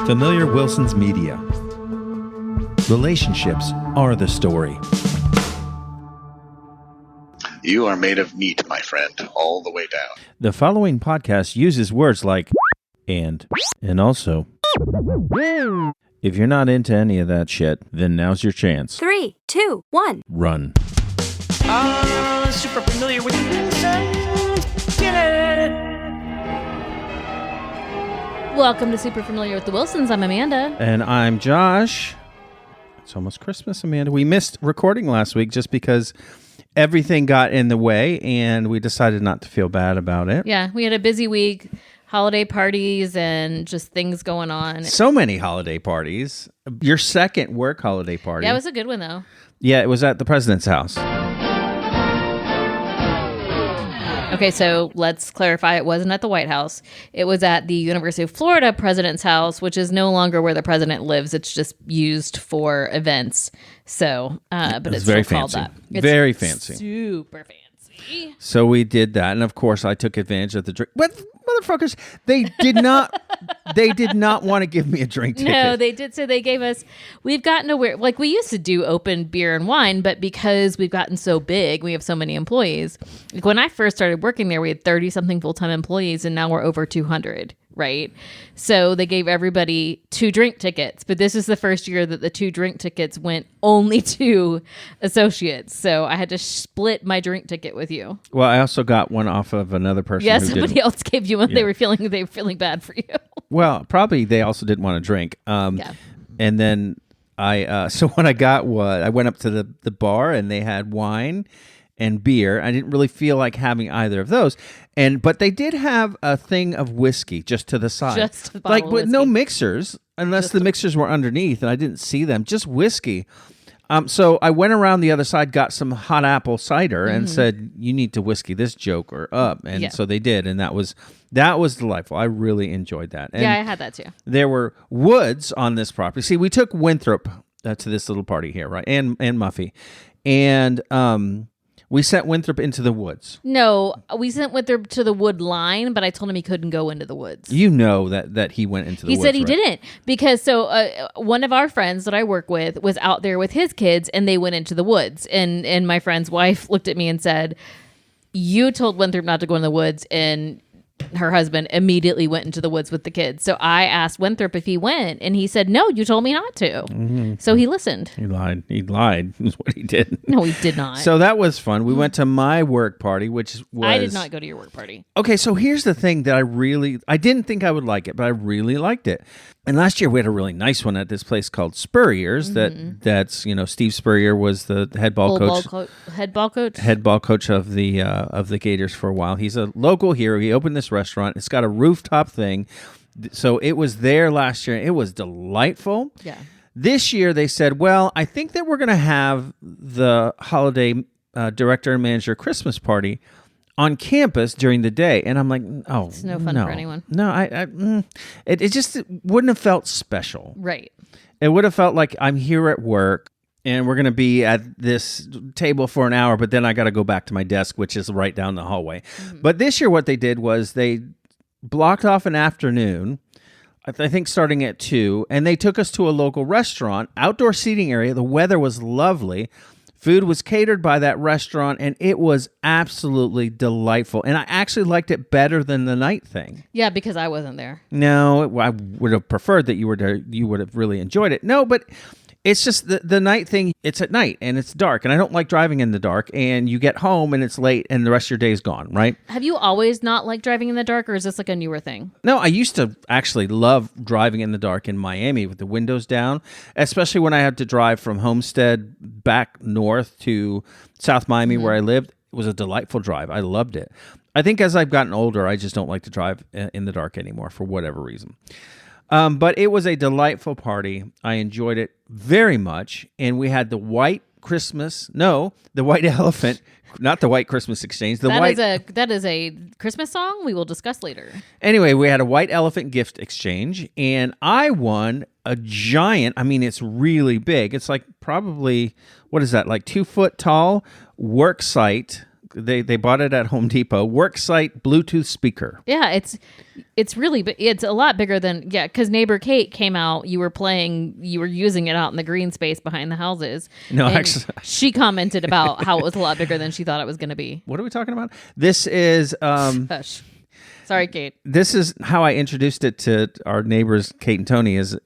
Familiar Wilson's Media. Relationships are the story. You are made of meat, my friend, all the way down. The following podcast uses words like and also. If you're not into any of that shit, then now's your chance. 3, 2, 1. Run. Super familiar with Wilsons. Get it! Welcome to Super Familiar with the Wilsons. I'm Amanda. And I'm Josh. It's almost Christmas, Amanda. We missed recording last week just because everything got in the way, and we decided not to feel bad about it. Yeah, we had a busy week, holiday parties, and just things going on. So many holiday parties. Your second work holiday party. Yeah, it was a good one, though. Yeah, it was at the president's house. Okay, so let's clarify. It wasn't at the White House. It was at the University of Florida president's house, which is no longer where the president lives. It's just used for events. So, but it's very still called fancy. that. It's very fancy. Super fancy. So we did that, and of course, I took advantage of the drink. What motherfuckers? They did not. They did not want to give me a drink ticket. No, they did. So they gave us. We've gotten to where, like, we used to do open beer and wine, but because we've gotten so big, we have so many employees. Like when I first started working there, we had 30-something full-time employees, and now we're over 200. Right. So they gave everybody 2 drink tickets, but this is the first year that the 2 drink tickets went only to associates. So I had to split my drink ticket with you. Well, I also got one off of another person. Yeah, who somebody else gave you one. Yeah. They were feeling bad for you. Well, probably they also didn't want to drink. Yeah. And then so what I got was I went up to the bar and they had wine and beer. I didn't really feel like having either of those. But they did have a thing of whiskey just to the side. Just a bottle of with whiskey. no mixers, unless the mixers were underneath, and I didn't see them. Just whiskey. So I went around the other side, got some hot apple cider, and said, "You need to whiskey this joker up." And so they did, and that was delightful. I really enjoyed that. And yeah, I had that too. there were woods on this property. See, we took Winthrop to this little party here, right? And Muffy, and we sent Winthrop into the woods. No, we sent Winthrop to the wood line, but I told him he couldn't go into the woods. You know that he went into the woods. He said he right? didn't because one of our friends that I work with was out there with his kids and they went into the woods. And my friend's wife looked at me and said, "You told Winthrop not to go in the woods," and her husband immediately went into the woods with the kids. So I asked Winthrop if he went, and he said, "No, you told me not to." Mm-hmm. So he listened. He lied is what he did. No, he did not. So that was fun. We went to my work party, which was... I did not go to your work party. Okay, so here's the thing that I didn't think I would like it, but I really liked it. And last year we had a really nice one at this place called Spurrier's. That's Steve Spurrier was the head ball coach. Head ball coach? Head ball coach of the Gators for a while. He's a local hero. He opened this restaurant. It's got a rooftop thing. So it was there last year. It was delightful. Yeah. This year they said, well, I think that we're going to have the holiday director and manager Christmas party on campus during the day. And I'm like, oh, it's no fun for anyone. No, it just wouldn't have felt special. Right. It would have felt like I'm here at work and we're going to be at this table for an hour, but then I got to go back to my desk, which is right down the hallway. Mm-hmm. But this year what they did was they blocked off an afternoon, I think starting at 2, and they took us to a local restaurant, outdoor seating area. The weather was lovely. Food was catered by that restaurant, and it was absolutely delightful. And I actually liked it better than the night thing. Yeah, because I wasn't there. No, I would have preferred that you were there. You would have really enjoyed it. No, but it's just the night thing. It's at night, and it's dark, and I don't like driving in the dark. And you get home, and it's late, and the rest of your day is gone, right? Have you always not liked driving in the dark, or is this like a newer thing? No, I used to actually love driving in the dark in Miami with the windows down, especially when I had to drive from Homestead back north to South Miami where I lived. It was a delightful drive. I loved it. I think as I've gotten older, I just don't like to drive in the dark anymore for whatever reason. But it was a delightful party. I enjoyed it very much. And we had the white elephant, not the white Christmas exchange. That is a Christmas song we will discuss later. Anyway, we had a white elephant gift exchange, and I won a giant, it's really big. It's like probably, what is that, like 2 foot tall work site They bought it at Home Depot. Worksite Bluetooth speaker. Yeah, it's really it's a lot bigger than because neighbor Kate came out. You were using it out in the green space behind the houses. No, and actually, she commented about how it was a lot bigger than she thought it was going to be. what are we talking about? This is Hush. Sorry, Kate. this is how I introduced it to our neighbors, Kate and Tony. Is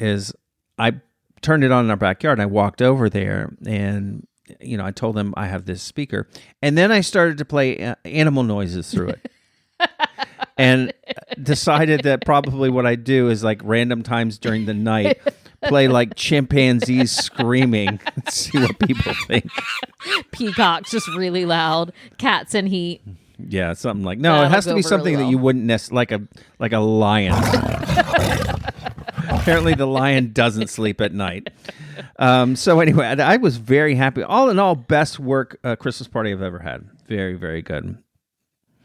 I turned it on in our backyard and I walked over there and I told them I have this speaker, and then I started to play animal noises through it. And decided that probably what I do is like random times during the night play like chimpanzees screaming and see what people think. Peacocks just really loud. Cats in heat. Yeah, something like no. That'll It has to go be over something really that you well. wouldn't like a lion. Apparently, the lion doesn't sleep at night. So anyway, I was very happy. All in all, best work Christmas party I've ever had. Very, very good.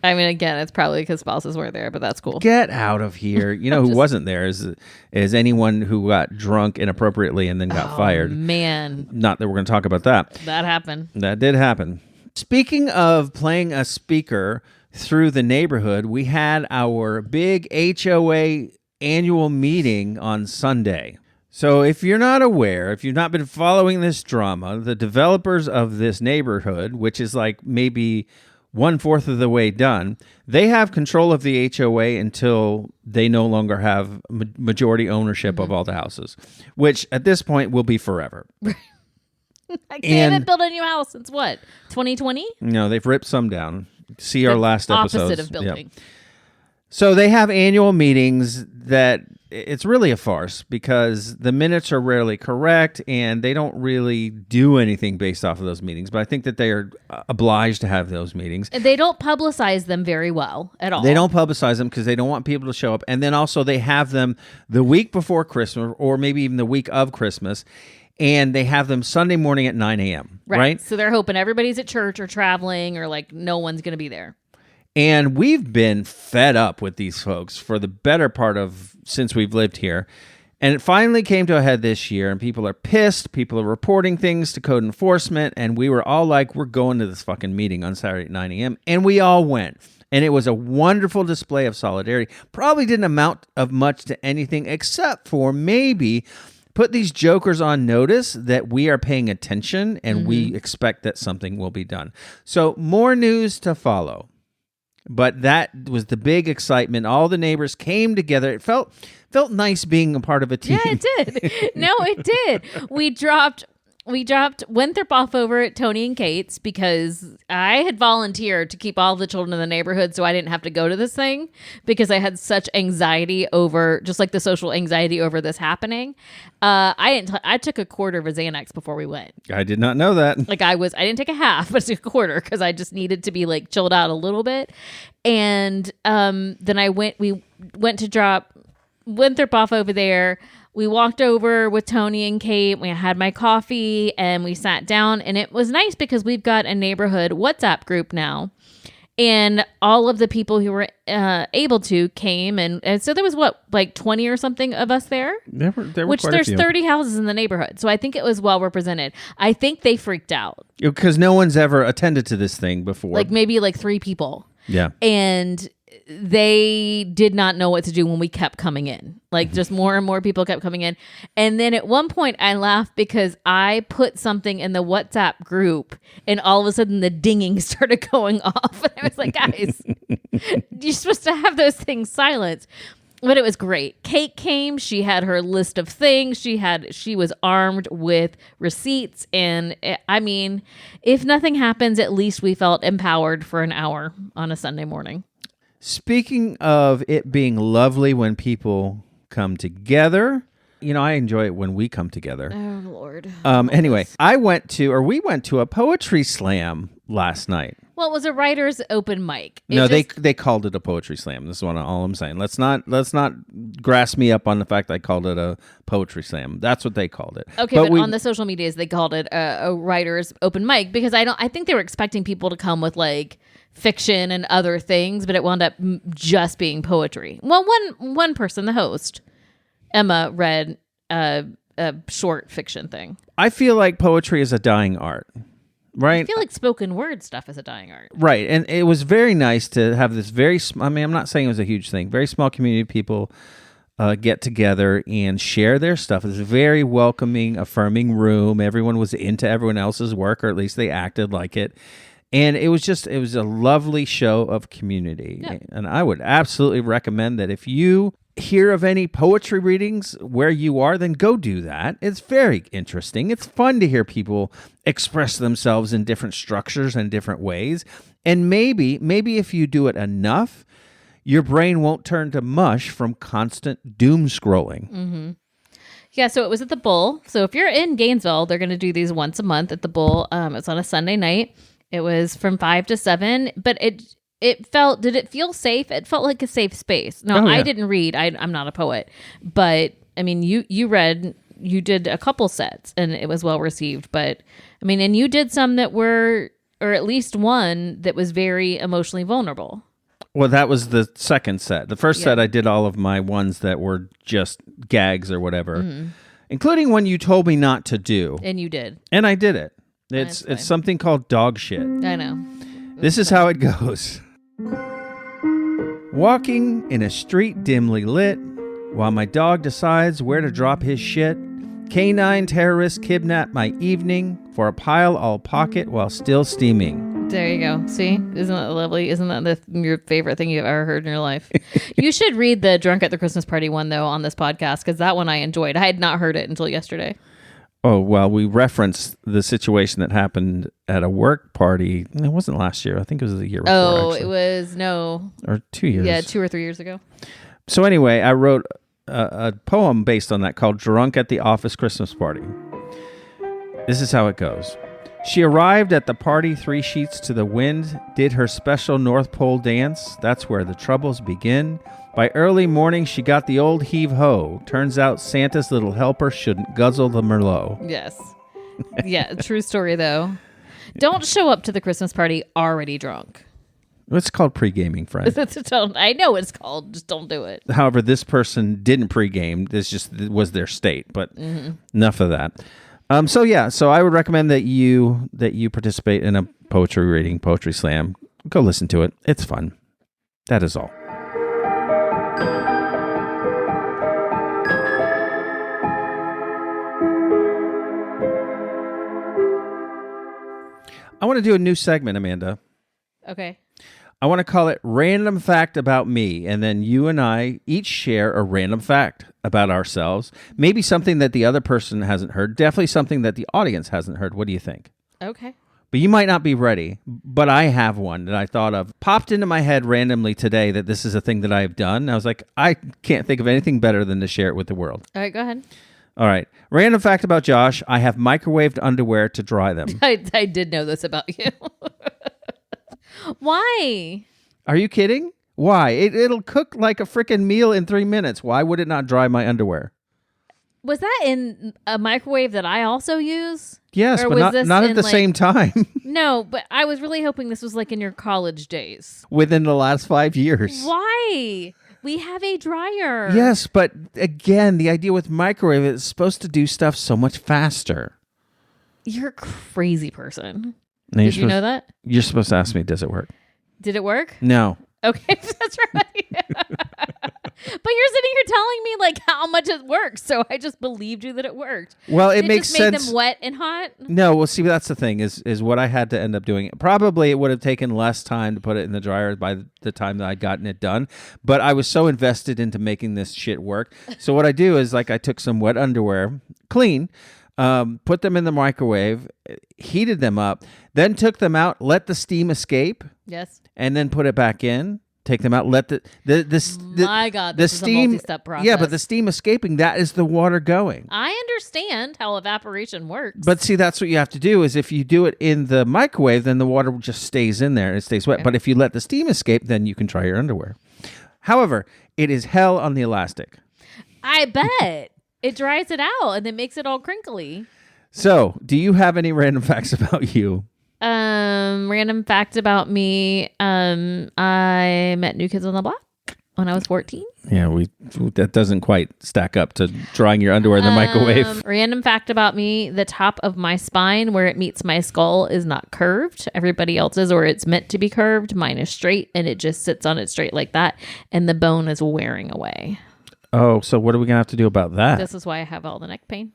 I mean, again, it's probably because spouses weren't there, but that's cool. Get out of here. You know who wasn't there is anyone who got drunk inappropriately and then got fired. Man, Not that we're going to talk about that. that happened. That did happen. Speaking of playing a speaker through the neighborhood, we had our big HOA annual meeting on Sunday. So if you're not aware, if you've not been following this drama, the developers of this neighborhood, which is like maybe 1/4 of the way done, they have control of the HOA until they no longer have majority ownership of all the houses, which at this point will be forever. They haven't built a new house since what? 2020? No, they've ripped some down. See our last episodes. Opposite of building. Yep. So they have annual meetings that it's really a farce because the minutes are rarely correct and they don't really do anything based off of those meetings. But I think that they are obliged to have those meetings. They don't publicize them very well at all. They don't publicize them because they don't want people to show up. And then also they have them the week before Christmas or maybe even the week of Christmas. And they have them Sunday morning at 9 a.m. Right? So they're hoping everybody's at church or traveling or like no one's going to be there. And we've been fed up with these folks for the better part of since we've lived here. And it finally came to a head this year, and people are pissed. People are reporting things to code enforcement. And we were all like, we're going to this fucking meeting on Saturday at 9 a.m. And we all went. And it was a wonderful display of solidarity. Probably didn't amount of much to anything except for maybe put these jokers on notice that we are paying attention and we expect that something will be done. So more news to follow. But that was the big excitement. All the neighbors came together. It felt nice being a part of a team. Yeah, it did. No, it did. We dropped Winthrop off over at Tony and Kate's because I had volunteered to keep all the children in the neighborhood so I didn't have to go to this thing because I had such anxiety over, just like the social anxiety over this happening. I took a quarter of a Xanax before we went. I did not know that. Like I didn't take a half, but a quarter because I just needed to be like chilled out a little bit. And then we went to drop Winthrop off over there. We walked over with Tony and Kate. We had my coffee and we sat down, and it was nice because we've got a neighborhood WhatsApp group now, and all of the people who were able to came, and so there was like 20 or something of us there. There were which quite there's a few. 30 houses in the neighborhood, so I think it was well represented. I think they freaked out, Because no one's ever attended to this thing before. like maybe like 3 people. Yeah. And they did not know what to do when we kept coming in. Like just more and more people kept coming in. And then at one point I laughed because I put something in the WhatsApp group and all of a sudden the dinging started going off. And I was like, guys, you're supposed to have those things silenced. But it was great. Kate came. She had her list of things. She was armed with receipts. And I mean, if nothing happens, at least we felt empowered for an hour on a Sunday morning. Speaking of it being lovely when people come together, I enjoy it when we come together. Oh, Lord. Anyway, we went to a poetry slam last night. Well, it was a writer's open mic. They called it a poetry slam. This is all I'm saying. Let's not grass me up on the fact I called it a poetry slam. That's what they called it. Okay, but on the social medias they called it a writer's open mic because I think they were expecting people to come with like fiction and other things, but it wound up just being poetry. Well, one person, the host, Emma, read a short fiction thing. I feel like poetry is a dying art. right? I feel like spoken word stuff is a dying art. Right. And it was very nice to have this I mean, I'm not saying it was a huge thing. Very small community of people get together and share their stuff. It was a very welcoming, affirming room. Everyone was into everyone else's work, or at least they acted like it. And it was a lovely show of community. Yeah. And I would absolutely recommend that if you hear of any poetry readings where you are, then go do that. It's very interesting. It's fun to hear people express themselves in different structures and different ways. And maybe if you do it enough, your brain won't turn to mush from constant doom scrolling. Mm-hmm. Yeah, so it was at the Bull. So if you're in Gainesville, they're going to do these once a month at the Bull. It's on a Sunday night. It was from 5 to 7, but did it feel safe? It felt like a safe space. No, I didn't read. I'm not a poet, but I mean, you read, you did a couple sets and it was well received, but I mean, and you did some that were, or at least one that was very emotionally vulnerable. Well, that was the second set. The first set, I did all of my ones that were just gags or whatever, including one you told me not to do. And you did. And I did it. It's something called dog shit. I know. This is how it goes. Walking in a street dimly lit, while my dog decides where to drop his shit, canine terrorists kidnap my evening for a pile I'll pocket while still steaming. There you go. See? Isn't that lovely? Isn't that your favorite thing you've ever heard in your life? You should read the Drunk at the Christmas Party one, though, on this podcast, because that one I enjoyed. I had not heard it until yesterday. Oh, well, we referenced the situation that happened at a work party. It wasn't last year. I think it was the year before. Oh, actually. It was, no. Or 2 years. Yeah, 2 or 3 years ago. So anyway, I wrote a poem based on that called Drunk at the Office Christmas Party. This is how it goes. She arrived at the party 3 sheets to the wind, did her special North Pole dance. That's where the troubles begin. By early morning, she got the old heave-ho. Turns out Santa's little helper shouldn't guzzle the Merlot. Yes. Yeah, true story, though. Don't show up to the Christmas party already drunk. It's called pre-gaming, friend. I know it's called. Just don't do it. However, this person didn't pre-game. This just was their state, but enough of that. So I would recommend that you participate in a poetry reading, poetry slam. Go listen to it. It's fun. That is all. I want to do a new segment, Amanda. Okay. I want to call it Random Fact About Me, and then you and I each share a random fact about ourselves. Maybe something that the other person hasn't heard. Definitely something that the audience hasn't heard. What do you think? Okay. But you might not be ready, but I have one that I thought of. Popped into my head randomly today that this is a thing that I have done. I was like, I can't think of anything better than to share it with the world. All right, go ahead. All right. Random fact about Josh. I have microwaved underwear to dry them. I did know this about you. Why? Are you kidding? Why? It'll cook like a freaking meal in 3 minutes. Why would it not dry my underwear? Was that in a microwave that I also use? Yes, Or but was not this at the in, same time. No, but I was really hoping this was like in your college days. Within the last 5 years. Why? We have a dryer. Yes, but again, the idea with microwave is it's supposed to do stuff so much faster. You're a crazy person. Now, Did you know that? You're supposed to ask me, does it work? Did it work? No. Okay, that's right. But you're sitting here telling me like how much it works, so I just believed you that it worked. Well, it makes just sense. Made them wet and hot. No, well, see, that's the thing is what I had to end up doing. Probably it would have taken less time to put it in the dryer by the time that I'd gotten it done. But I was so invested into making this shit work. So what I do is like I took some wet underwear, clean, put them in the microwave, heated them up, then took them out, let the steam escape. Yes. And then put it back in. Take them out. Let My God, this is a multi-step process. Yeah, but the steam escaping, that is the water going. I understand how evaporation works. But see, that's what you have to do is if you do it in the microwave, then the water just stays in there and it stays wet. Okay. But if you let the steam escape, then you can dry your underwear. However, it is hell on the elastic. I bet. It dries it out and then makes it all crinkly. So, do you have any random facts about you? Random fact about me. I met New Kids on the Block. when I was 14. Yeah, that doesn't quite stack up to drying your underwear in the microwave. Random fact about me, the top of my spine where it meets my skull is not curved. Everybody else's, or it's meant to be curved. Mine is straight, and it just sits on it straight like that, and the bone is wearing away. Oh, so what are we going to have to do about that? This is why I have all the neck pain.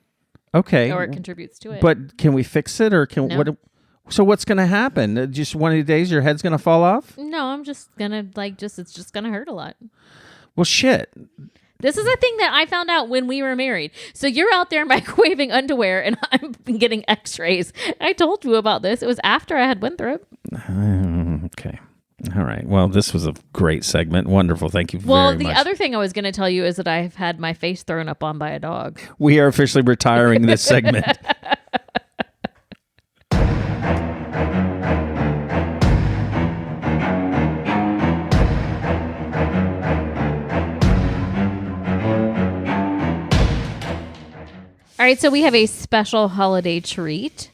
Okay. Or it contributes to it. But can we fix it, or No. So what's going to happen? Just one of these days your head's going to fall off? No, I'm just going to it's just going to hurt a lot. Well, shit. This is a thing that I found out when we were married. So you're out there microwaving underwear and I'm getting x-rays. I told you about this. It was after I had Winthrop. Okay. All right. Well, this was a great segment. Wonderful. Thank you very much. Well, the other thing I was going to tell you is that I've had my face thrown up on by a dog. We are officially retiring this segment. All right, so we have a special holiday treat.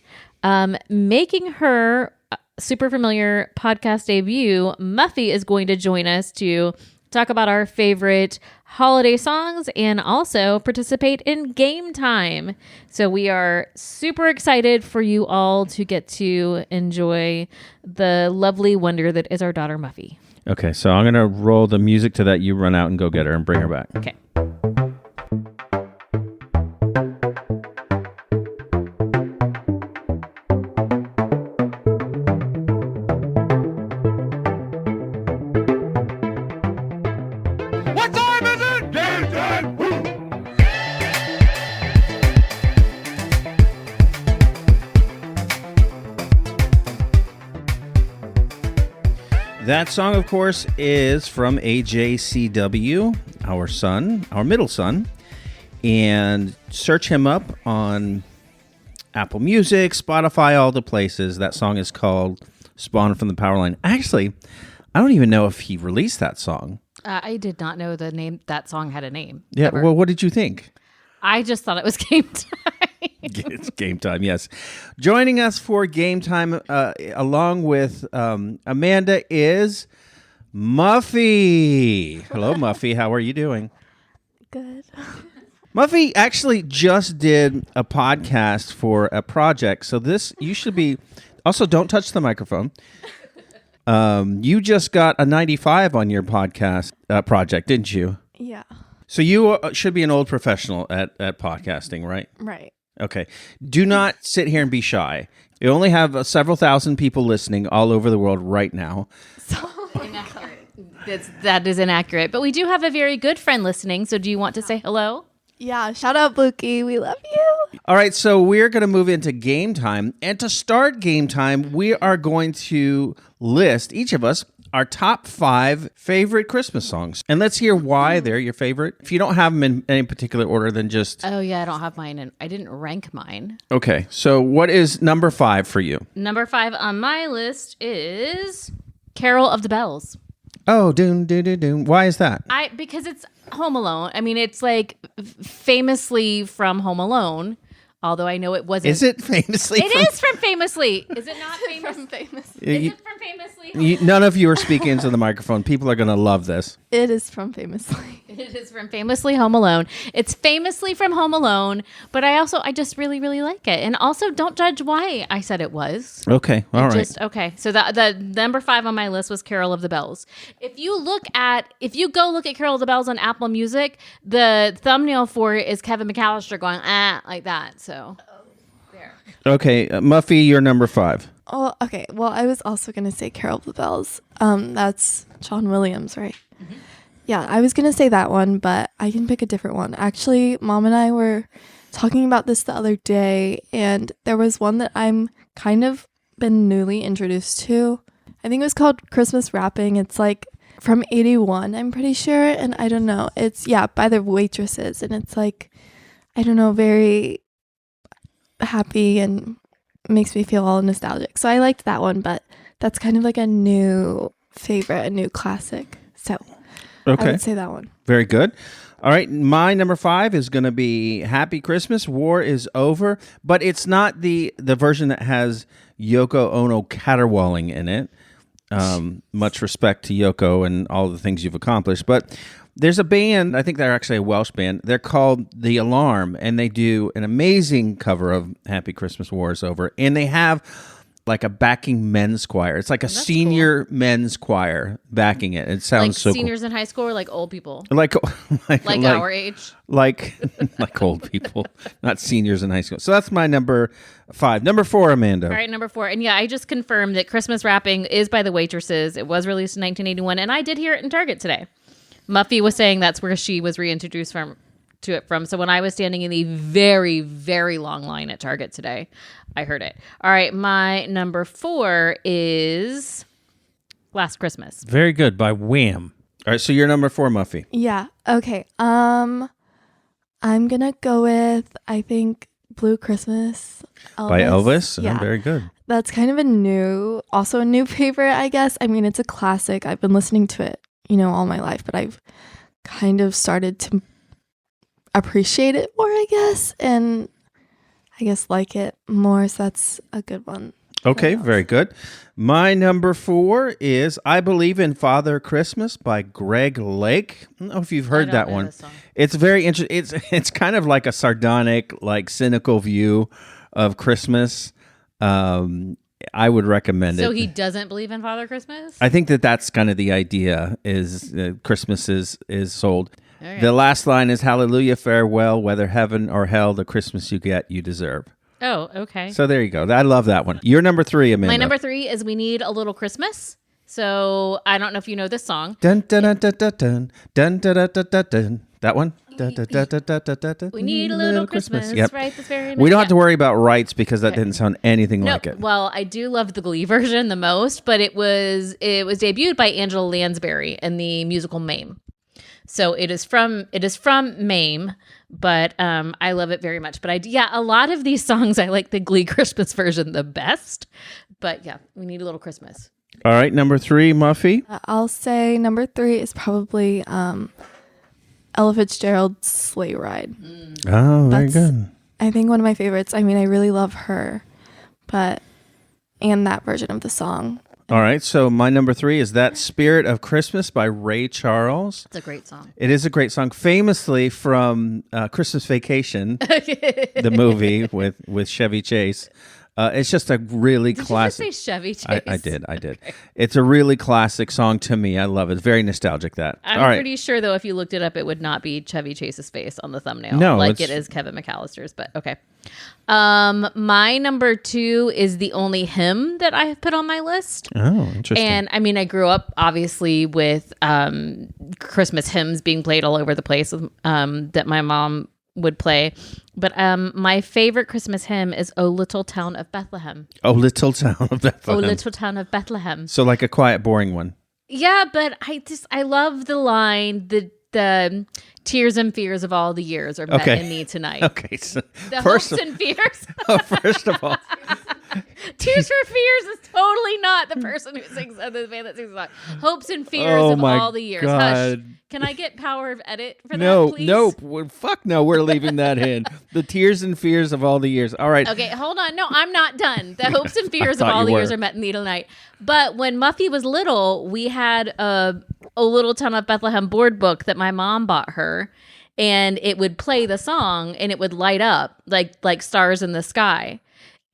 Making her super familiar podcast debut, Muffy is going to join us to talk about our favorite holiday songs and also participate in game time. So we are super excited for you all to get to enjoy the lovely wonder that is our daughter Muffy. Okay, so I'm going to roll the music to that. You run out and go get her and bring her back. Okay. What time is it? Game time! Woo! That song, of course, is from AJCW, our son, our middle son. And search him up on Apple Music, Spotify, all the places. That song is called Spawn from the Powerline. Actually, I don't even know if he released that song. I did not know that song had a name. Yeah, ever. well, what did you think? I just thought it was game time. It's game time, yes. Joining us for game time, along with Amanda, is Muffy. Hello, Muffy. How are you doing? Good. Muffy actually just did a podcast for a project, so you should be. Also, don't touch the microphone. You just got a 95 on your podcast project, didn't you? Yeah. So you should be an old professional at podcasting, right? Right. Okay. Do not sit here and be shy. You only have several thousand people listening all over the world right now. Inaccurate. That is inaccurate. But we do have a very good friend listening. So do you want to say hello? Yeah. Shout out, Bookie. We love you. All right. So we're going to move into game time. And to start game time, we are going to list, each of us, our top 5 favorite Christmas songs. And let's hear why they're your favorite. If you don't have them in any particular order, then just... Oh, yeah, I don't have mine. And I didn't rank mine. Okay. So what is number 5 for you? Number 5 on my list is Carol of the Bells. Oh, doom, doom, doom, doom. Why is that? Because it's Home Alone. I mean, it's like famously from Home Alone. Although I know it wasn't. Is it famously? It is from Famously. Is it not famous? From famous. Is it from Famously? None of you are speaking into the microphone. People are going to love this. It is from famously. It is from Famously Home Alone. It's famously from Home Alone, but I just really, really like it. And also, don't judge why I said it was. Okay, all right. Okay. So the number 5 on my list was Carol of the Bells. If you go look at Carol of the Bells on Apple Music, the thumbnail for it is Kevin McAllister going like that. So there. Okay, Muffy, you're number 5. Oh, okay. Well, I was also going to say Carol of the Bells. That's John Williams, right? Mm-hmm. Yeah, I was going to say that one, but I can pick a different one. Actually, Mom and I were talking about this the other day, and there was one that I'm kind of been newly introduced to. I think it was called Christmas Wrapping. It's like from 81, I'm pretty sure, and I don't know. It's, by the Waitresses, and it's like, I don't know, very happy and makes me feel all nostalgic. So I liked that one, but that's kind of like a new favorite, a new classic. So Okay. I would say that one. Very good. All right, my number 5 is going to be Happy Christmas, War is Over, but it's not the version that has Yoko Ono caterwauling in it. Much respect to Yoko and all the things you've accomplished. But there's a band, I think they're actually a Welsh band. They're called The Alarm, and they do an amazing cover of Happy Christmas War is Over. And they have like a backing men's choir. It's like a senior men's choir backing it. It sounds like so seniors in high school or like old people? Like our age? Like old people, not seniors in high school. So that's my number 5. Number 4, Amanda. All right, number 4. And yeah, I just confirmed that Christmas Wrapping is by the Waitresses. It was released in 1981, and I did hear it in Target today. Muffy was saying that's where she was reintroduced to it from. So when I was standing in the very, very long line at Target today, I heard it. All right, my number 4 is Last Christmas. Very good, by Wham. All right, so you're number 4, Muffy. Yeah. Okay. I'm gonna go with, I think, Blue Christmas. By Elvis? Yeah. Very good. That's kind of a new favorite, I guess. I mean, it's a classic. I've been listening to it, all my life, but I've kind of started to appreciate it more, I guess, and I guess like it more. So that's a good one. Okay, very good. My number 4 is I Believe in Father Christmas by Greg Lake. I don't know if you've heard that one. It's very interesting. It's kind of like a sardonic, like cynical view of Christmas. I would recommend it. So he doesn't believe in Father Christmas? I think that's kind of the idea is Christmas is sold. Okay. The last line is Hallelujah, farewell, whether heaven or hell, the Christmas you get, you deserve. Oh, okay. So there you go. I love that one. Your number 3, Amanda. My number 3 is We Need a Little Christmas. So I don't know if you know this song. Dun dun dun dun dun dun dun dun dun dun dun dun. That one. Dun, dun, dun, dun, dun, dun, dun, dun. We need a little Christmas. Yep. Right, this very We don't have to worry about rights because that didn't sound anything like it. Well, I do love the Glee version the most, but it was debuted by Angela Lansbury in the musical Mame. So it is from Mame, but I love it very much. But a lot of these songs I like the Glee Christmas version the best. But yeah, We Need a Little Christmas. All right, number 3, Muffy. I'll say number 3 is probably Ella Fitzgerald's Sleigh Ride. Oh, very That's, good. I think one of my favorites. I mean, I really love her, and that version of the song. All right, so my number 3 is That Spirit of Christmas by Ray Charles. It's a great song. It is a great song, famously from Christmas Vacation, the movie with Chevy Chase. It's just a really classic. Did you just say Chevy Chase? I did. Okay. It's a really classic song to me. I love it. It's very nostalgic, that. I'm All right. pretty sure, though, if you looked it up, it would not be Chevy Chase's face on the thumbnail. No, like it is Kevin McAllister's, but okay. My number 2 is the only hymn that I have put on my list. Oh, interesting. And I mean, I grew up obviously with Christmas hymns being played all over the place that my mom would play. But my favorite Christmas hymn is "O Little Town of Bethlehem." Oh, Little Town of Bethlehem. "O Little Town of Bethlehem." So like a quiet, boring one. Yeah, but I love the line, the tears and fears of all the years are met in me tonight. Okay, so The hopes and fears. first of all, Tears for Fears is totally not the person who sings the band that sings the song. Hopes and fears Oh of my all the years. God. Hush. Can I get power of edit for no, that, please? nope, fuck no, we're leaving that in. The tears and fears of all the years. All right. Okay, hold on. No, I'm not done. The hopes and fears of thought all you the years were. are met in the night. But when Muffy was little, we had a Little Town of Bethlehem board book that my mom bought her, and it would play the song and it would light up like stars in the sky.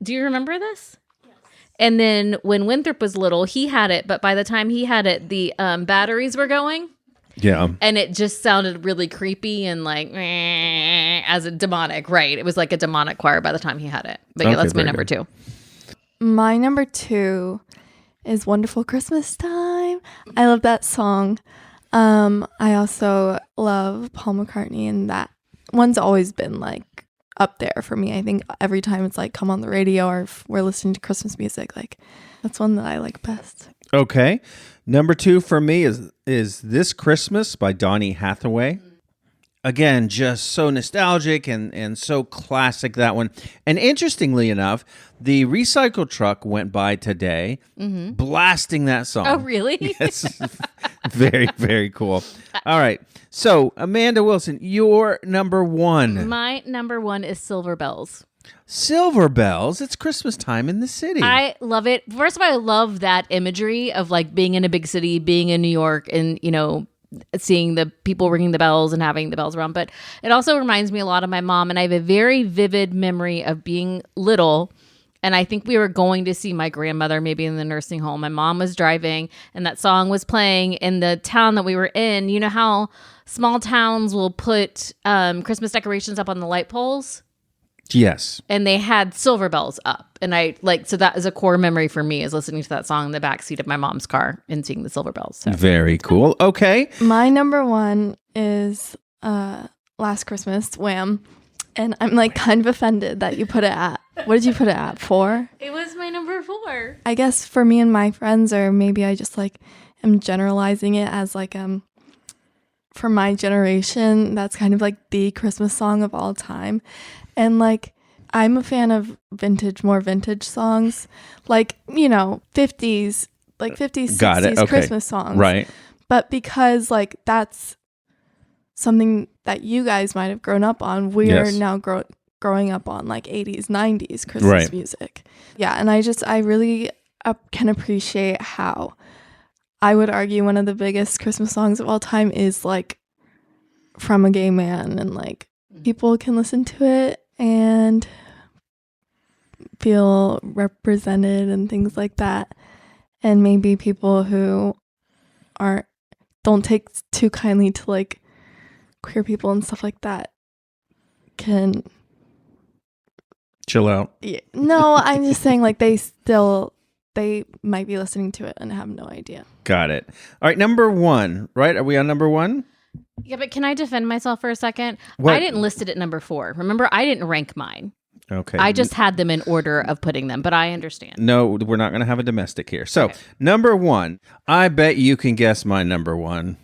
Do you remember this? Yes. And then when Winthrop was little, he had it, but by the time he had it, the batteries were going. Yeah. And it just sounded really creepy and like as a demonic, right? It was like a demonic choir by the time he had it. But yeah, Okay, that's my very number good. 2. My number 2 is Wonderful Christmas Time. I love that song. I also love Paul McCartney, and that one's always been like up there for me. I think every time it's like come on the radio or if we're listening to Christmas music, like that's one that I like best. Okay. Number 2 for me is This Christmas by Donny Hathaway. Again, just so nostalgic and so classic, that one. And interestingly enough, the recycle truck went by today blasting that song. Oh, really? Yes. Very, very cool. All right. So, Amanda Wilson, your number 1. My number 1 is Silver Bells. Silver bells. It's Christmas time in the city. I love it. First of all, I love that imagery of like being in a big city, being in New York, and seeing the people ringing the bells and having the bells around. But it also reminds me a lot of my mom, and I have a very vivid memory of being little. And I think we were going to see my grandmother maybe in the nursing home. My mom was driving and that song was playing in the town that we were in. You know how small towns will put Christmas decorations up on the light poles? Yes. And they had silver bells up. And so that is a core memory for me, is listening to that song in the backseat of my mom's car and seeing the silver bells. So. Very cool. Okay. My number one is Last Christmas, Wham. And I'm like kind of offended that you put it at, what did you put it at, 4? It was my number 4. I guess for me and my friends, or maybe I just like am generalizing it as like for my generation, that's kind of like the Christmas song of all time. And like I'm a fan of more vintage songs, like 50s, like 50s, 60s Okay. Christmas songs. Right. But because like that's something that you guys might have grown up on, we are now growing up on like 80s, 90s Christmas music. Yeah, and I really can appreciate how I would argue one of the biggest Christmas songs of all time is like from a gay man, and like people can listen to it and feel represented and things like that. And maybe people who don't take too kindly to like queer people and stuff like that can chill out. Yeah. No, I'm just saying like they might be listening to it and have no idea. Got it. All right, number 1, right? Are we on number 1? Yeah, but can I defend myself for a second? What? I didn't list it at number 4. Remember, I didn't rank mine. Okay. I just had them in order of putting them, but I understand. No, we're not going to have a domestic here. So, Okay. Number 1, I bet you can guess my number 1.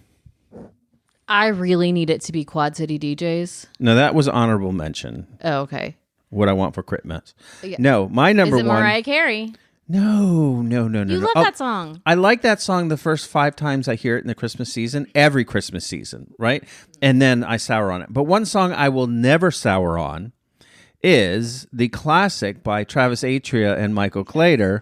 I really need it to be Quad City DJs. No, that was honorable mention. Oh, okay. What I want for Christmas. Yeah. No, my number Is it 1. Mariah Carey? No. You love that song. I like that song the first 5 times I hear it in the Christmas season, every Christmas season, right? And then I sour on it. But one song I will never sour on is the classic by Travis Atria and Michael Clater,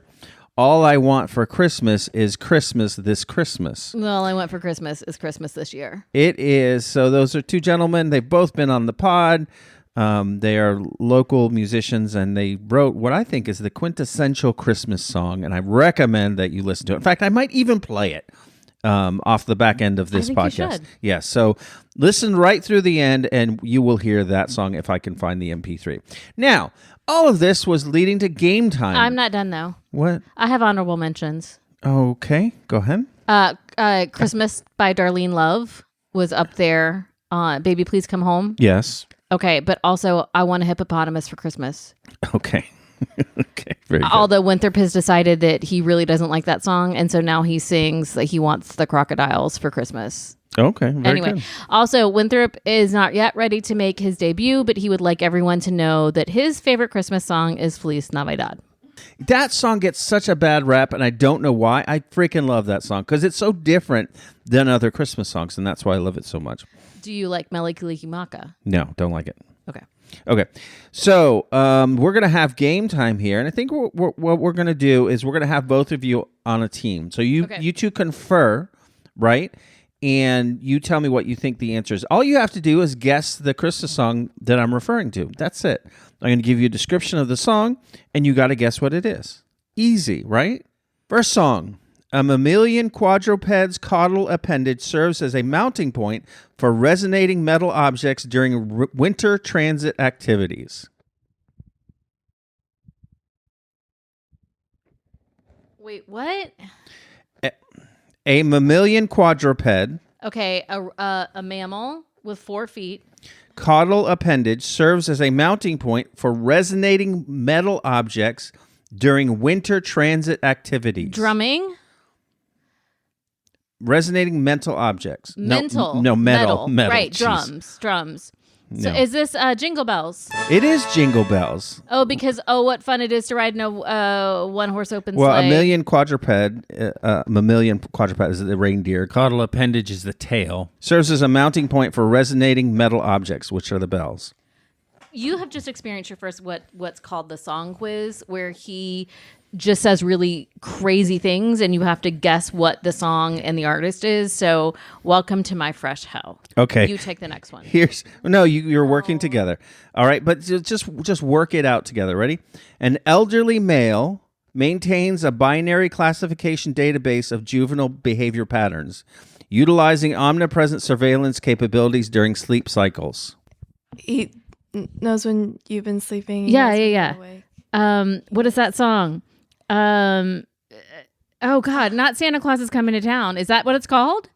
All I Want for Christmas is Christmas This Christmas. Well, I went for Christmas is Christmas this year. It is. So those are 2 gentlemen. They've both been on the pod. They are local musicians, and they wrote what I think is the quintessential Christmas song, and I recommend that you listen to it. In fact, I might even play it off the back end of this podcast. You should. Yeah, so listen right through the end, and you will hear that song if I can find the MP3. Now, all of this was leading to game time. I'm not done, though. What? I have honorable mentions. Okay, go ahead. Christmas by Darlene Love was up there. Baby, Please Come Home. Yes. Okay, but also I Want a Hippopotamus for Christmas. Okay. Okay, very good. Although Winthrop has decided that he really doesn't like that song, and so now he sings that he wants the crocodiles for Christmas. Okay, very Anyway, good. also Winthrop is not yet ready to make his debut, but he would like everyone to know that his favorite Christmas song is Feliz Navidad. That song gets such a bad rap, and I don't know why. I freaking love that song because it's so different than other Christmas songs, and that's why I love it so much. Do you like Mele Kalikimaka? No, don't like it. Okay. So we're going to have game time here, and I think what we're going to do is we're going to have both of you on a team. So you two confer, right? And you tell me what you think the answer is. All you have to do is guess the Christmas song that I'm referring to. That's it. I'm going to give you a description of the song, and you got to guess what it is. Easy, right? First song. A mammalian quadruped's caudal appendage serves as a mounting point for resonating metal objects during winter transit activities. Wait, what? A mammalian quadruped. Okay, a mammal with 4 feet. Caudal appendage serves as a mounting point for resonating metal objects during winter transit activities. Drumming. Resonating mental objects. Mental. No, metal. Right, Jeez. drums. So No. is this Jingle Bells? It is Jingle Bells. Oh, because, what fun it is to ride in a one-horse open Well, sleigh. mammalian quadruped is the reindeer. Caudal appendage is the tail. Serves as a mounting point for resonating metal objects, which are the bells. You have just experienced your first what's called the song quiz, where he just says really crazy things and you have to guess what the song and the artist is. So welcome to my fresh hell. Okay. You take the next one. You're working together. All right, but just work it out together. Ready? An elderly male maintains a binary classification database of juvenile behavior patterns, utilizing omnipresent surveillance capabilities during sleep cycles. He knows when you've been sleeping. Yeah. What is that song? Oh God, not Santa Claus is coming to town. Is that what it's called?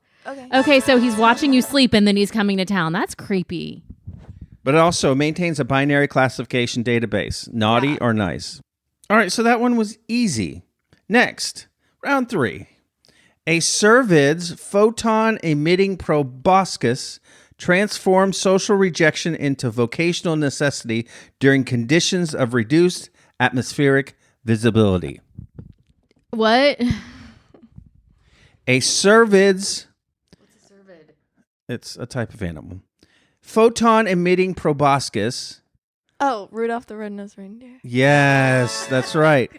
Okay, so he's watching you sleep and then he's coming to town. That's creepy. But it also maintains a binary classification database, naughty or nice. All right, so that one was easy. Next, round 3. A cervid's photon-emitting proboscis transforms social rejection into vocational necessity during conditions of reduced atmospheric visibility. What? A cervid's... What's a cervid? It's a type of animal. Photon-emitting proboscis. Oh, Rudolph the Red-Nosed Reindeer. Yes, that's right.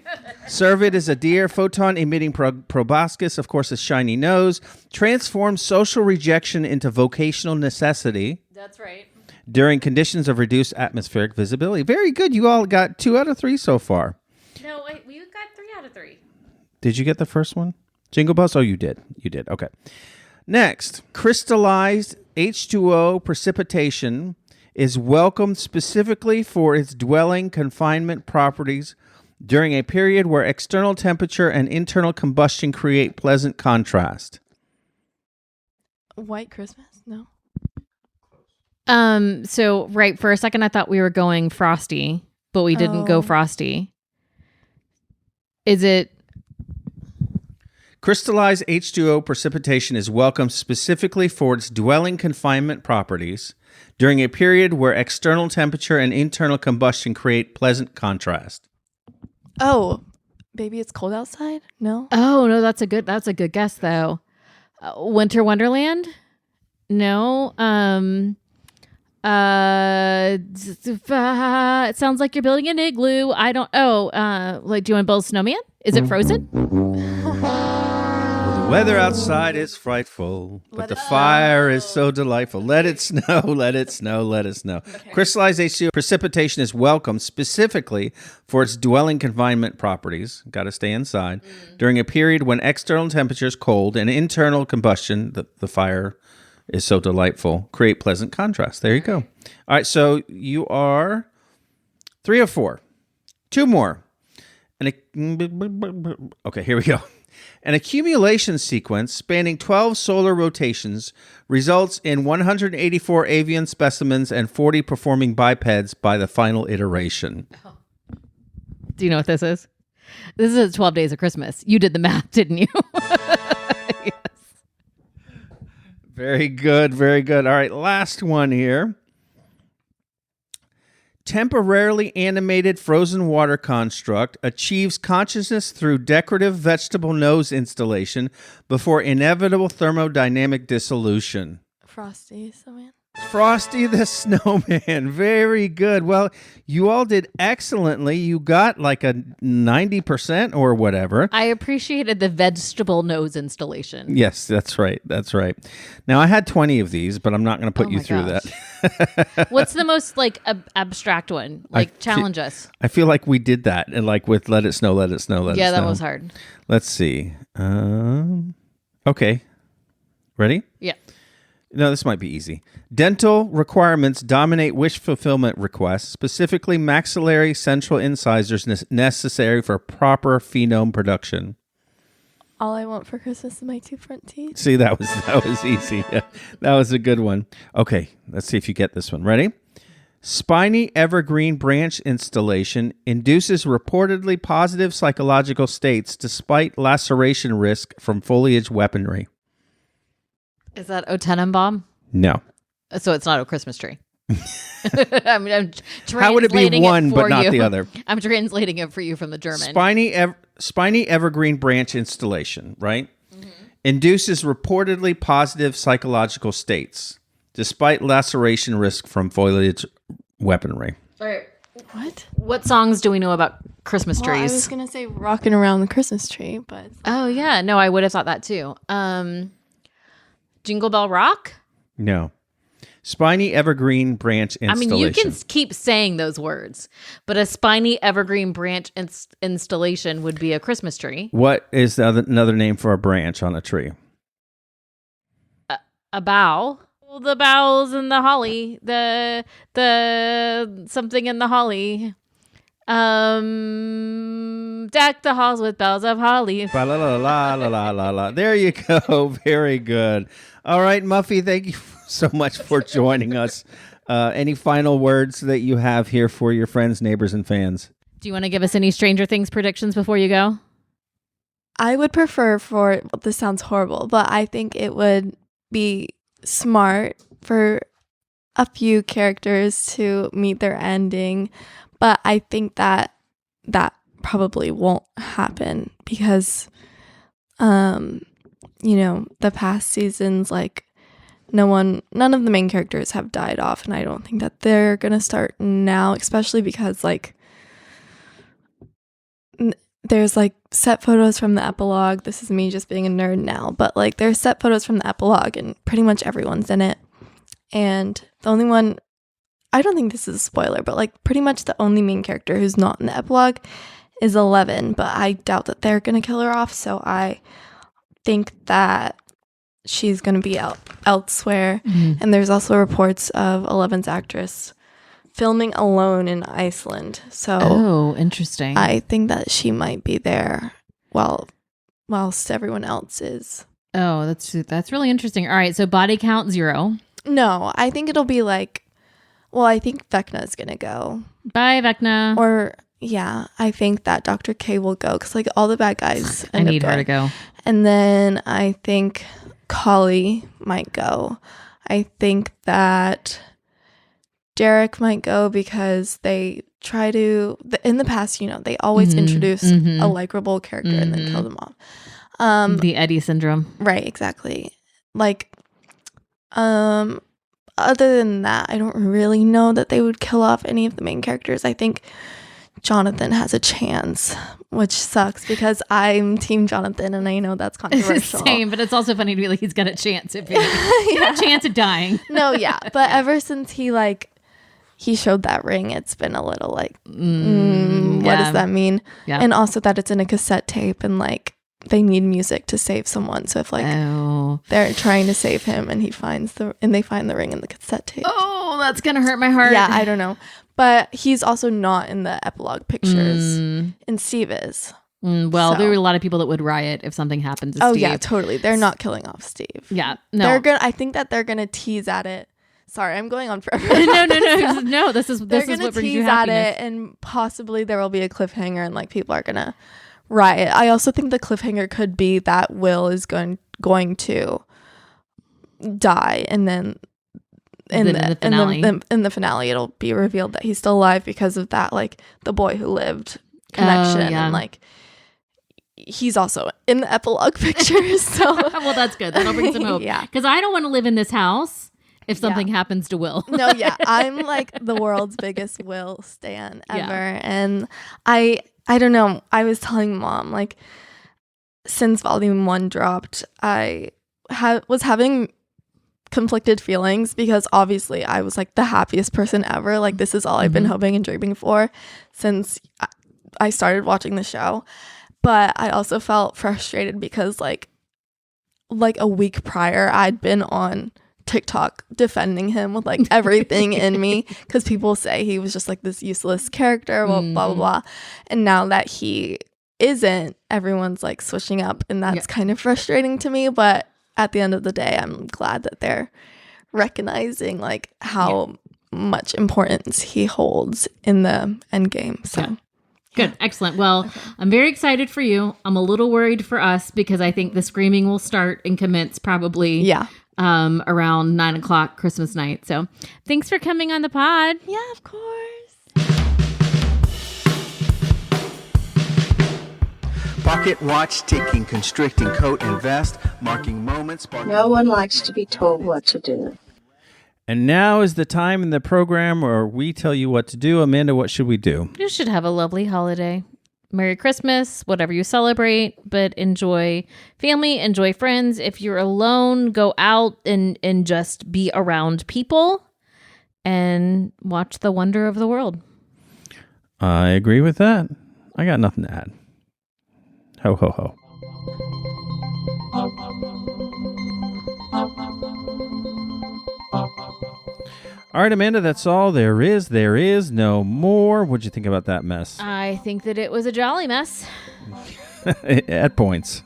Cervid is a deer. Photon-emitting proboscis, of course, a shiny nose, transforms social rejection into vocational necessity. That's right. During conditions of reduced atmospheric visibility. Very good. You all got 2 out of 3 so far. No, wait, we got 3 out of 3. Did you get the first one? Jingle Bells? Oh, you did. You did. Okay. Next, crystallized H2O precipitation is welcomed specifically for its dwelling confinement properties during a period where external temperature and internal combustion create pleasant contrast. White Christmas? No. So right, for a second I thought we were going Frosty, but we didn't go Frosty. Is it? Crystallized H2O precipitation is welcomed specifically for its dwelling confinement properties during a period where external temperature and internal combustion create pleasant contrast. Oh, Baby It's Cold Outside? No. Oh no, that's a good guess though. Winter Wonderland? No. It sounds like you're building an igloo. I don't. Like, do you want to build a snowman? Is it Frozen? The weather outside is frightful, but the fire is so delightful. Let it snow, let it snow, let it snow. Okay. Crystallized H2O precipitation is welcome specifically for its dwelling confinement properties. Got to stay inside. During a period when external temperature is cold and internal combustion, the fire is so delightful, create pleasant contrast. There you go. All right, so you are 3 of 4. 2 more. Okay, here we go. An accumulation sequence spanning 12 solar rotations results in 184 avian specimens and 40 performing bipeds by the final iteration. Do you know what this is? This is 12 Days of Christmas. You did the math, didn't you? Yes. Very good, very good. All right, last one here. Temporarily animated frozen water construct achieves consciousness through decorative vegetable nose installation before inevitable thermodynamic dissolution. Frosty Snowman. Frosty the Snowman. Very good. Well, you all did excellently. You got like a 90% or whatever. I appreciated the vegetable nose installation. Yes, that's right. That's right. Now, I had 20 of these, but I'm not going to put you through that. What's the most abstract one? Challenge us. I feel like we did that, and with Let It Snow, Let It Snow, Let It Snow. Yeah, that was hard. Let's see. Okay. Ready? Yeah. No, this might be easy. Dental requirements dominate wish fulfillment requests, specifically maxillary central incisors necessary for proper phenome production. All I want for Christmas is my 2 front teeth. See, that was easy. Yeah, that was a good one. Okay, let's see if you get this one. Ready? Spiny evergreen branch installation induces reportedly positive psychological states despite laceration risk from foliage weaponry. Is that O Tenenbaum? No. So it's not a Christmas tree. I'm How would it be one but not the other? I'm translating it for you from the German. Spiny evergreen branch installation, right? Mm-hmm. Induces reportedly positive psychological states, despite laceration risk from foliage weaponry. What songs do we know about Christmas Well, I trees? was gonna say "Rocking Around the Christmas Tree," but Oh yeah, no, I would have thought that too. Jingle Bell Rock. No. Spiny evergreen branch I mean, installation. you can keep saying those words, but a spiny evergreen branch installation would be a Christmas tree. What is another name for a branch on a tree? A bough. Well, the boughs and the holly. The something in the holly. Deck the halls with boughs of holly. La la la la la la la la. There you go. Very good. All right, Muffy, thank you so much for joining us. Any final words that you have here for your friends, neighbors, and fans? Do you want to give us any Stranger Things predictions before you go? I would prefer for, this sounds horrible, but I think it would be smart for a few characters to meet their ending, but I think that probably won't happen because, the past seasons, like, none of the main characters have died off, and I don't think that they're gonna start now, especially because, like, there's like set photos from the epilogue. This is me just being a nerd now, but like there's set photos from the epilogue and pretty much everyone's in it. And the only one, I don't think this is a spoiler, but like pretty much the only main character who's not in the epilogue is 11, but I doubt that they're going to kill her off. So I think that she's going to be elsewhere. Mm-hmm. And there's also reports of 11's actress filming alone in Iceland. So interesting. I think that she might be there whilst everyone else is. Oh, that's really interesting. All right, so body count 0. No, I think it'll be like, well, I think Vecna's gonna go. Bye, Vecna. Or yeah, I think that Dr. K will go because like all the bad guys I need her to go. And then I think Kali might go. I think that Derek might go because they try to, in the past, they always introduce a likable character and then kill them off. The Eddie syndrome. Right, exactly. Like, other than that, I don't really know that they would kill off any of the main characters. I think Jonathan has a chance, which sucks because I'm Team Jonathan and I know that's controversial. Same, but it's also funny to be like, he's got a chance if he's got a chance of dying. No, yeah. But ever since he showed that ring, it's been a little like, what does that mean? Yeah. And also that it's in a cassette tape and like they need music to save someone. So if like they're trying to save him and they find the ring in the cassette tape. Oh, that's going to hurt my heart. Yeah, I don't know. But he's also not in the epilogue pictures and Steve is. Well, there were a lot of people that would riot if something happened to Steve. Oh yeah, totally. They're not killing off Steve. Yeah. No. I think that they're going to tease at it. Sorry, I'm going on forever. No. This is what brings you happiness. At it, and possibly there will be a cliffhanger, and like people are gonna riot. I also think the cliffhanger could be that Will is going to die, and then in the finale, it'll be revealed that he's still alive because of that, like the boy who lived connection, and like he's also in the epilogue pictures. So well, that's good. That'll bring some hope. Yeah, because I don't want to live in this house if something happens to Will. No, yeah. I'm like the world's biggest Will stan ever. Yeah. And I don't know. I was telling Mom, like, since Volume 1 dropped, I was having conflicted feelings because obviously I was like the happiest person ever. Like, this is all I've been hoping and dreaming for since I started watching the show. But I also felt frustrated because like a week prior, I'd been on TikTok defending him with like everything in me because people say he was just like this useless character, blah blah blah. And now that he isn't, everyone's like switching up, and that's kind of frustrating to me. But at the end of the day, I'm glad that they're recognizing like how much importance he holds in the end game. So good. Excellent. Well, I'm very excited for you. I'm a little worried for us because I think the screaming will start and commence probably around 9:00 Christmas night. So thanks for coming on the pod. Yeah, of course. Pocket watch, ticking, constricting coat and vest, marking moments. No one likes to be told what to do. And now is the time in the program where we tell you what to do. Amanda, what should we do? You should have a lovely holiday. Merry Christmas, whatever you celebrate, but enjoy family, enjoy friends. If you're alone, go out and just be around people and watch the wonder of the world. I agree with that. I got nothing to add. Ho, ho, ho. All right, Amanda, that's all there is. There is no more. What'd you think about that mess? I think that it was a jolly mess. At points.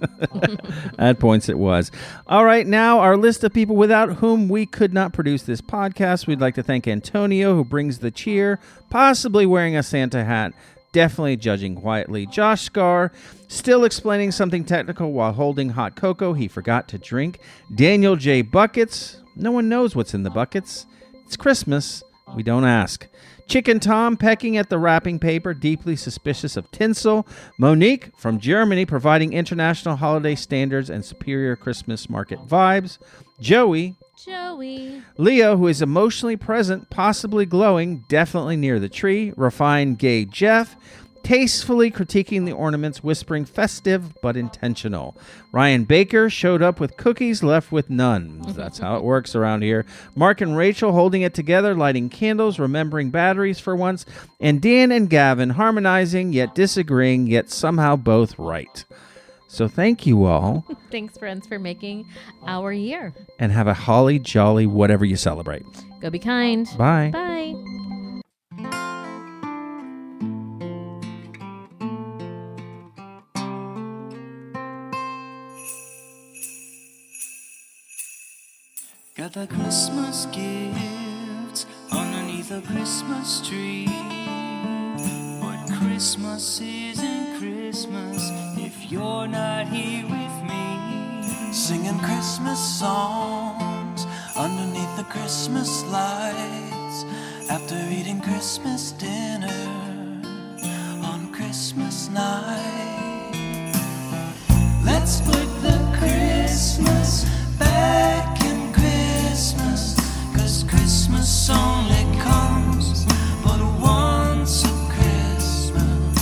At points it was. All right, now our list of people without whom we could not produce this podcast. We'd like to thank Antonio, who brings the cheer, possibly wearing a Santa hat, definitely judging quietly. Josh Scar, still explaining something technical while holding hot cocoa he forgot to drink. Daniel J. Buckets. No one knows what's in the buckets. It's Christmas. We don't ask. Chicken Tom pecking at the wrapping paper, deeply suspicious of tinsel. Monique from Germany providing international holiday standards and superior Christmas market vibes. Joey. Leo, who is emotionally present, possibly glowing, definitely near the tree. Refined gay Jeff. Tastefully critiquing the ornaments, whispering festive but intentional. Ryan Baker showed up with cookies, left with none. That's how it works around here. Mark and Rachel holding it together, lighting candles, remembering batteries for once. And Dan and Gavin harmonizing, yet disagreeing, yet somehow both right. So thank you all. Thanks, friends, for making our year. And have a holly jolly whatever you celebrate. Go be kind. Bye. Bye. Got the Christmas gifts underneath the Christmas tree. But Christmas isn't Christmas if you're not here with me. Singing Christmas songs underneath the Christmas lights after eating Christmas dinner on Christmas night. Let's put the Christmas back in Christmas, 'cause Christmas only comes but once a Christmas.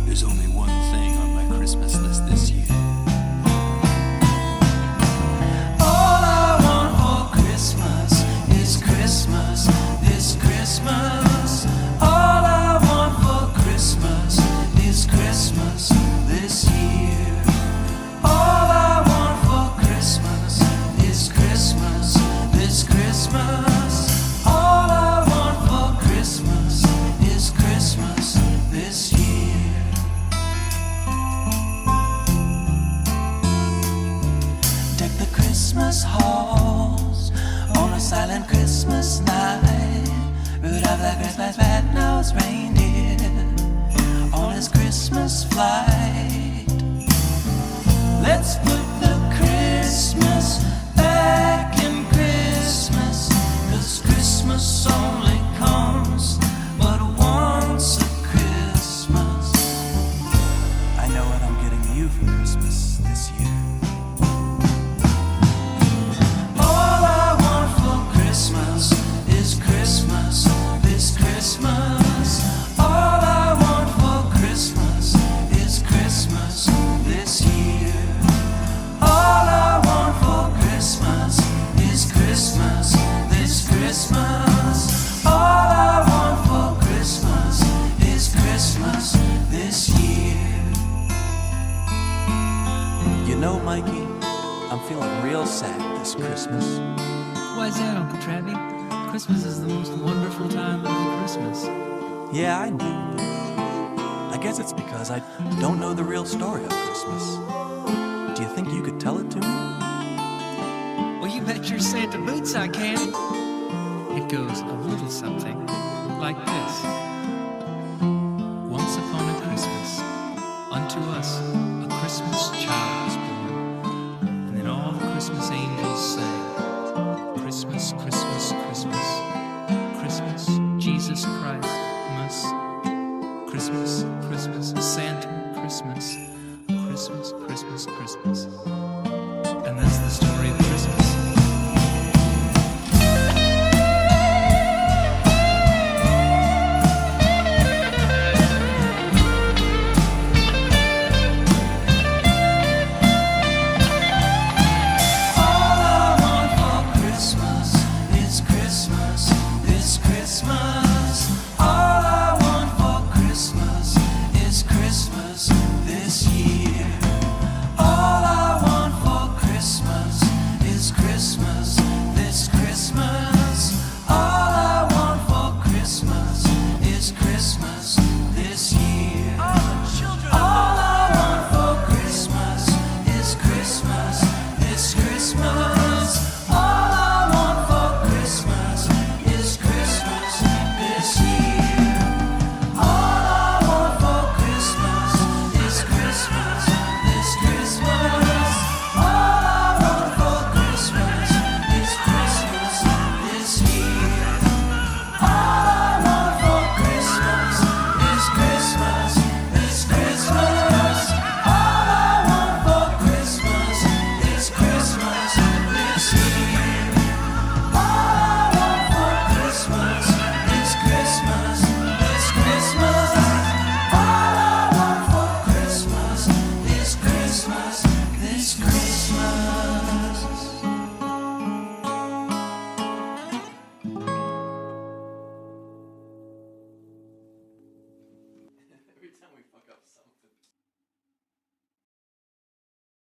There's only one thing on my Christmas list this year. All I want for Christmas is Christmas this Christmas. All I want for Christmas is Christmas this year. All I want for Christmas is Christmas this Christmas. All I want for Christmas is Christmas this year. Deck the Christmas halls on a silent Christmas night. Rudolph the Christmas red-nosed reindeer on his Christmas flight. Let's put the Christmas back in Christmas, 'cause Christmas only comes but once a Christmas. I know what I'm getting you for Christmas this year. All I want for Christmas is Christmas this Christmas. All I want for Christmas is Christmas this year. All I want for Christmas is Christmas this Christmas. All I want for Christmas is Christmas this year. You know, Mikey, I'm feeling real sad this Christmas. Why is that, Uncle Travie? Christmas is the most wonderful time of the Christmas. Yeah, I do. I guess it's because I don't know the real story of Christmas. Do you think you could tell it to me? Well, you bet your Santa boots I can. It goes a little something like this. Once upon a Christmas, unto us a Christmas child was born. And then all the Christmas angels sang, Christmas, Christmas, Christmas. Christmas, Jesus Christ, Christmas, Christmas, Santa, Christmas, Christmas, Christmas, Christmas. And that's the story of Christmas. Christmas.